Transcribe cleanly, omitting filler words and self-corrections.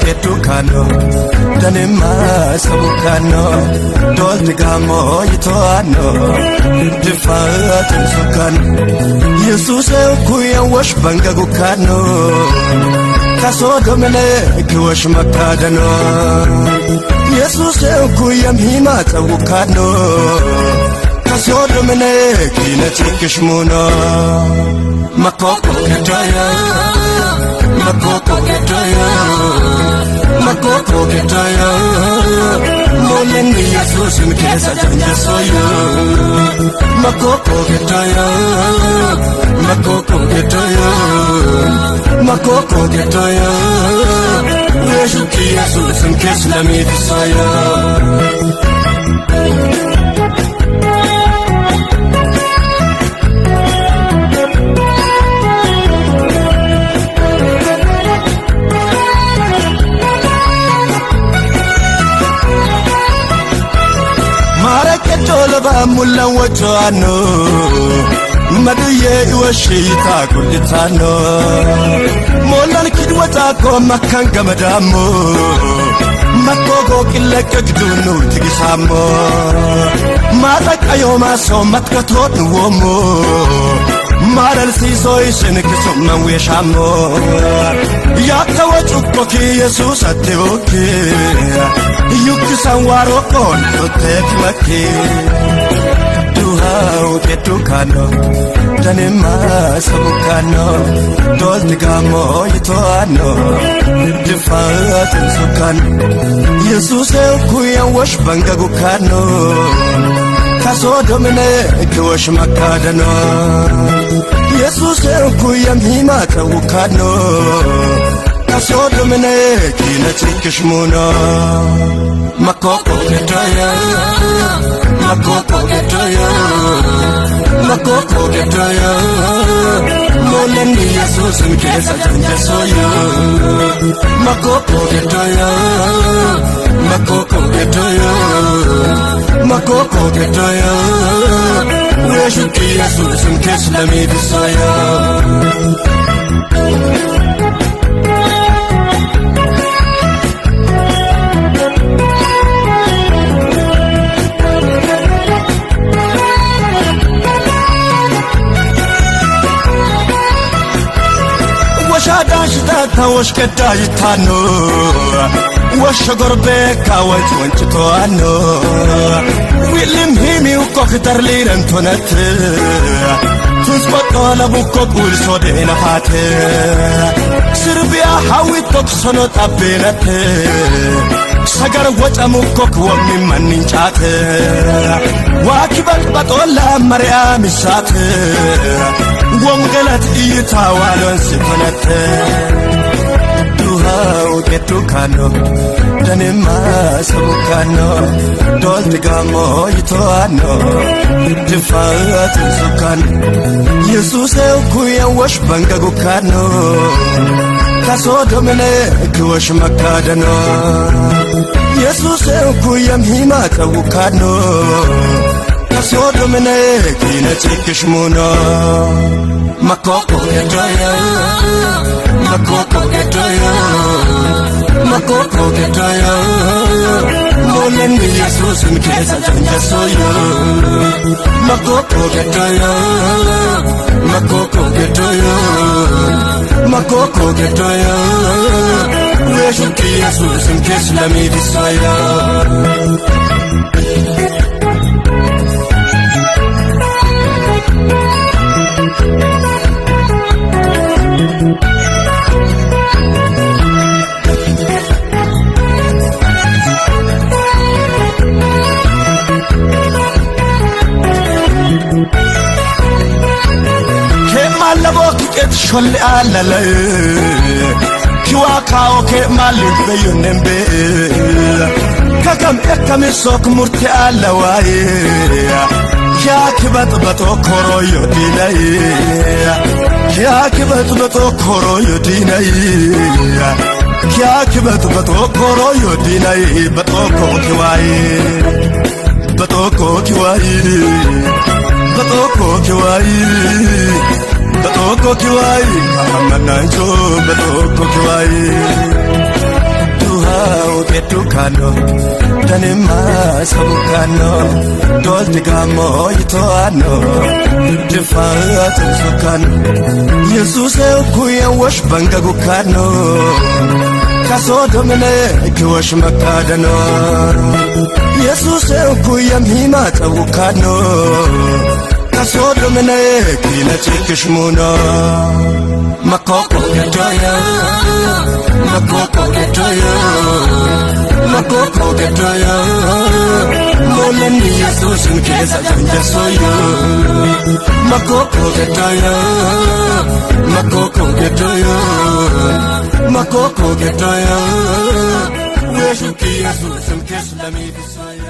ketukano danema sabukano dolti gamo yitoano difat sukan Jesus kuya wash banga gukano kaso domene kiwash makadano Jesus kuya hima tabukano kaso domene kinachikishmuno makoko ketaya makoko ketaya molen Jesus mkesa janja soyo makoko ketaya weju ki Jesus mkesa lamidi soyo Tolba mulla wajano madiye washita kulitano molan kidwata ko makanga madamo makogo kilakadunu tigisamo mata kayo maso matkatot womo maral sisoy senekso manweshamo yakawatu koki Jesus ateoke yuksan waro kon totekmake duhau ketukano danema sabukano doltigamo yitoano difat sukan Jesus kuya wash banga gukano kaso domene kiwash makadano Jesus kuya hima tawukano kaso domene kinachikishmuno makoko ketaya molen Jesus mkesa janja soyo makoko ketaya weju ki Jesus mkesa lamidi soyo ታወሽ ከዳይ ታኖ ወሽ ጎርቤካ ወጭ ወንጭቶአኖ ዊልም ሂሚው ኮክተር ሊረንቶነት ትስቆጦ ለቡኮ ቁል ሶደናሃት ስርቢያ ሐዊቶክ ሶኖ ጣቤነት ሰገር ወጨሙኮክ ወሚ ማንንጫት ዋኪበል በጦላ መርያም ይሳት ወንገለት ይታዋሎን ሲፈነት duhau ketukano danema sabukano doltigamo yitoano difat sukan Jesus kuya wash banga gukano kaso domene kiwash makadano Jesus kuya hima tawukano kaso domene kinachikishmuno makoko ketaya molen Jesus mkesa janja soyo makoko ketaya weju ki Jesus mkesa lamidi soyo شل على كواكا اوكي مالي بيونمبي ككم اكم سوك مرتي على واي يا كبت بتو كورو يديناي يا كبت بتو كورو يديناي يا كبت بتو كورو يديناي بتو كوكواي بتو كوكواي بتو كوكواي Batoko kiwai, amana jo batoko kiwai. edukano danima sabukano dolti gamo itoano difatu sukano Jesus kuya wash bangagukano kaso domine kiwash makadano Jesus kuya mhima tabukano kaso domine kina chekishmuno makoko getoya makoko getoya makoko getoya molani Jesus nkeza janjasoyo makoko getoya makoko getoya makoko getoya weshuki Jesus nkeza lamidisoyo